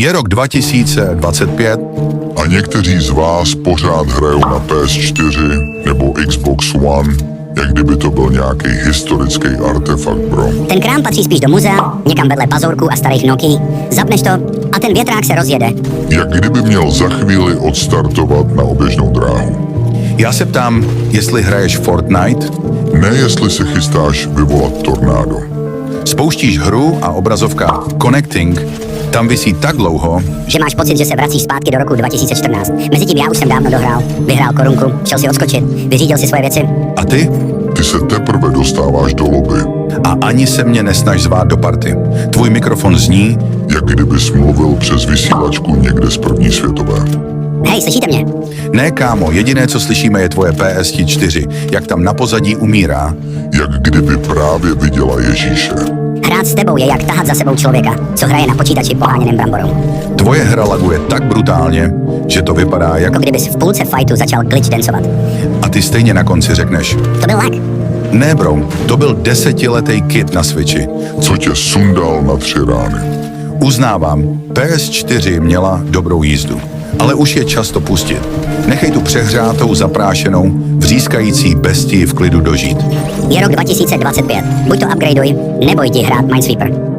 Je rok 2025 A někteří z vás pořád hrajou na PS4 nebo Xbox One, jak kdyby to byl nějaký historický artefakt, bro. Ten krám patří spíš do muzea, někam vedle pazurků a starých Nokia. Zapneš to a ten větrák se rozjede. Jak kdyby měl za chvíli odstartovat na oběžnou dráhu. Já se ptám, jestli hraješ Fortnite, Ne jestli se chystáš vyvolat tornádo. spouštíš hru a obrazovka Connecting tam visí tak dlouho, Že máš pocit, že se vracíš zpátky do roku 2014. Mezitím já už jsem dávno dohrál. Vyhrál korunku, šel si odskočit, vyřídil si svoje věci. a ty? Ty se teprve dostáváš do lobby, A ani se mě nesnaž zvát do party. Tvůj mikrofon zní, jak kdybys mluvil přes vysílačku někde z první světové. Hej, slyšíte mě? ne kámo, jediné, co slyšíme, je tvoje PS4, jak tam na pozadí umírá. Jak kdyby právě viděla Ježíše. Hrát s tebou je jak tahat za sebou člověka, co hraje na počítači poháněným bramborou. Tvoje hra laguje tak brutálně, že to vypadá jak... Jako kdybys v půlce fightu začal glitch dancovat. A ty stejně na konci řekneš, To byl lag. ne bro, to byl 10letý kid na Switchi. Co tě sundal na 3 rány. Uznávám, PS4 měla dobrou jízdu, ale už je čas to pustit. Nechej tu přehřátou, zaprášenou, vřískající bestii v klidu dožít. Je rok 2025. Buď to upgradeuj, nebo jdi hrát Minesweeper.